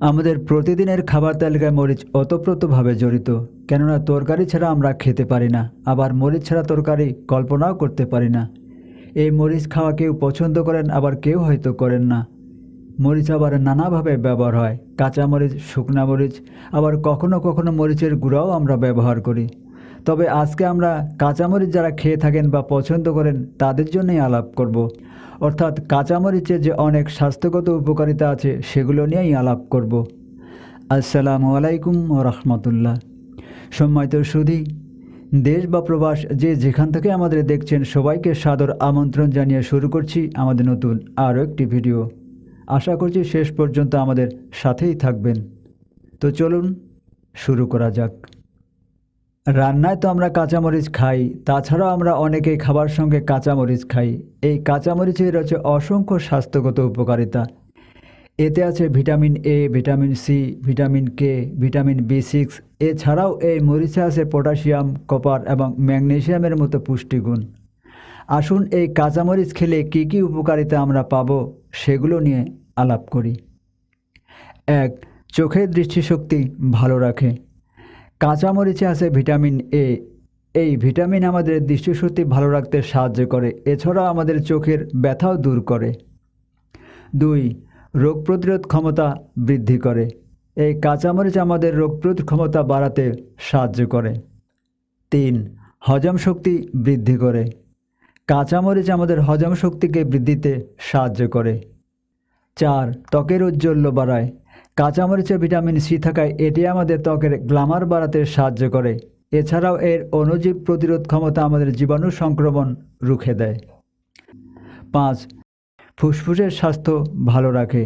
আমাদের প্রতিদিনের খাবার তালিকায় মরিচ ওতপ্রোতভাবে জড়িত। কেননা তরকারি ছাড়া আমরা খেতে পারি না, আবার মরিচ ছাড়া তরকারি কল্পনাও করতে পারি না। এই মরিচ খাওয়া কেউ পছন্দ করেন, আবার কেউ হয়তো করেন না। মরিচ আবার নানাভাবে ব্যবহার হয়। কাঁচা মরিচ, শুকনা মরিচ, আবার কখনো কখনো মরিচের গুঁড়াও আমরা ব্যবহার করি। তবে আজকে আমরা কাঁচামরিচ যারা খেয়ে থাকেন বা পছন্দ করেন তাদের জন্যই আলাপ করব। অর্থাৎ কাঁচামরিচের যে অনেক স্বাস্থ্যগত উপকারিতা আছে সেগুলো নিয়েই আলাপ করব। আসসালামু আলাইকুম ওয়া রাহমাতুল্লাহ। সম্মানিত সুধী, দেশ বা প্রবাস যে যেখান থেকে আমাদের দেখছেন সবাইকে সাদর আমন্ত্রণ জানিয়ে শুরু করছি আমাদের নতুন আরও একটি ভিডিও। আশা করছি শেষ পর্যন্ত আমাদের সাথেই থাকবেন। তো চলুন শুরু করা যাক। রান্নায় তো আমরা কাঁচামরিচ খাই, তাছাড়াও আমরা অনেকেই খাবার সঙ্গে কাঁচামরিচ খাই। এই কাঁচামরিচের রয়েছে অসংখ্য স্বাস্থ্যগত উপকারিতা। এতে আছে vitamin A, vitamin C, vitamin K, vitamin বি6। এছাড়াও এই মরিচে আছে পটাশিয়াম, কপার এবং ম্যাগনেসিয়ামের মতো পুষ্টিগুণ। আসুন এই কাঁচামরিচ খেলে কী কী উপকারিতা আমরা পাবো সেগুলো নিয়ে আলাপ করি। 1. চোখের দৃষ্টিশক্তি ভালো রাখে। কাঁচামরিচে আছে ভিটামিন এ। এই ভিটামিন আমাদের দৃষ্টিশক্তি ভালো রাখতে সাহায্য করে। এছাড়াও আমাদের চোখের ব্যথাও দূর করে। 2. রোগ প্রতিরোধ ক্ষমতা বৃদ্ধি করে। এই কাঁচামরিচ আমাদের রোগ প্রতিরোধ ক্ষমতা বাড়াতে সাহায্য করে। 3. হজম শক্তি বৃদ্ধি করে। কাঁচামরিচ আমাদের হজম শক্তিকে বৃদ্ধিতে সাহায্য করে। 4. ত্বকের ঔজ্জ্বল্য বাড়ায়। কাঁচামরিচে ভিটামিন সি থাকায় এটি আমাদের ত্বকের গ্ল্যামার বাড়াতে সাহায্য করে। এছাড়াও এর অণুজীব প্রতিরোধ ক্ষমতা আমাদের জীবাণু সংক্রমণ রুখে দেয়। 5. ফুসফুসের স্বাস্থ্য ভালো রাখে।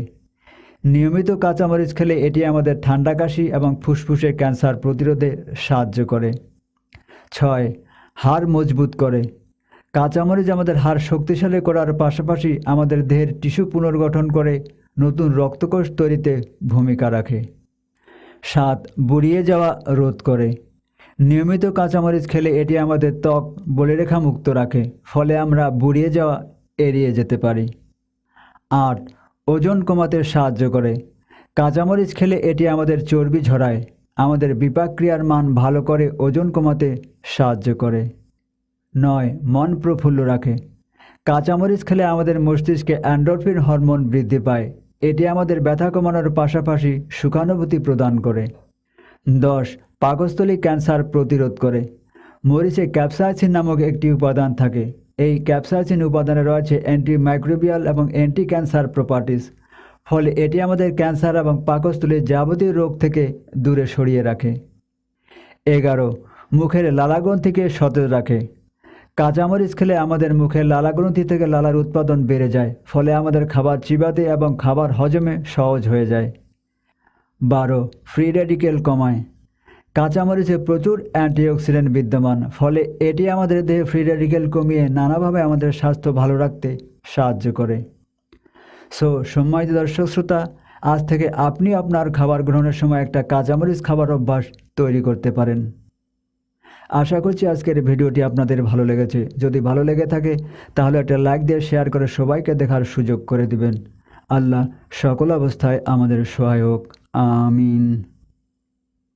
নিয়মিত কাঁচামরিচ খেলে এটি আমাদের ঠান্ডা কাশি এবং ফুসফুসের ক্যান্সার প্রতিরোধে সাহায্য করে। 6. হাড় মজবুত করে। কাঁচামরিচ আমাদের হাড় শক্তিশালী করার পাশাপাশি আমাদের দেহের টিস্যু পুনর্গঠন করে নতুন রক্তকোষ তৈরিতে ভূমিকা রাখে। 7. বুড়িয়ে যাওয়া রোধ করে। নিয়মিত কাঁচামরিচ খেলে এটি আমাদের ত্বক বলিরেখা মুক্ত রাখে, ফলে আমরা বুড়িয়ে যাওয়া এড়িয়ে যেতে পারি। 8. ওজন কমাতে সাহায্য করে। কাঁচামরিচ খেলে এটি আমাদের চর্বি ঝরায়, আমাদের বিপাক ক্রিয়ার মান ভালো করে ওজন কমাতে সাহায্য করে। 9. মন প্রফুল্ল রাখে। কাঁচামরিচ খেলে আমাদের মস্তিষ্কে এন্ডোরফিন হরমোন বৃদ্ধি পায়। এটি আমাদের ব্যথা কমানোর পাশাপাশি সুখানুভূতি প্রদান করে। 10. পাকস্থলী ক্যান্সার প্রতিরোধ করে। মরিচে ক্যাপসাইসিন নামক একটি উপাদান থাকে। এই ক্যাপসাইসিন উপাদানে রয়েছে অ্যান্টিমাইক্রোবিয়াল এবং অ্যান্টি ক্যান্সার প্রপার্টিস, ফলে এটি আমাদের ক্যান্সার এবং পাকস্থলীর যাবতীয় রোগ থেকে দূরে সরিয়ে রাখে। 11. মুখের লালাগ্রন্থিকে সতেজ রাখে। কাঁচামরিচ খেলে আমাদের মুখের লালাগ্রন্থি থেকে লালার উৎপাদন বেড়ে যায়, ফলে আমাদের খাবার চিবাতে এবং খাবার হজমে সহজ হয়ে যায়। 12. ফ্রি রেডিকেল কমায়। কাঁচামরিচে প্রচুর অ্যান্টিঅক্সিডেন্ট বিদ্যমান, ফলে এটি আমাদের দেহে ফ্রি রেডিকেল কমিয়ে নানাভাবে আমাদের স্বাস্থ্য ভালো রাখতে সাহায্য করে। সম্মানিত দর্শক শ্রোতা, আজ থেকে আপনি আপনার খাবার গ্রহণের সময় একটা কাঁচামরিচ খাবার অভ্যাস তৈরি করতে পারেন। আশা করছি আজকের ভিডিওটি আপনাদের ভালো লেগেছে। যদি ভালো লেগে থাকে তাহলে একটা লাইক দিয়ে শেয়ার করে সবাইকে দেখার সুযোগ করে দিবেন। আল্লাহ সকল অবস্থায় আমাদের সহায় হোক। আমিন।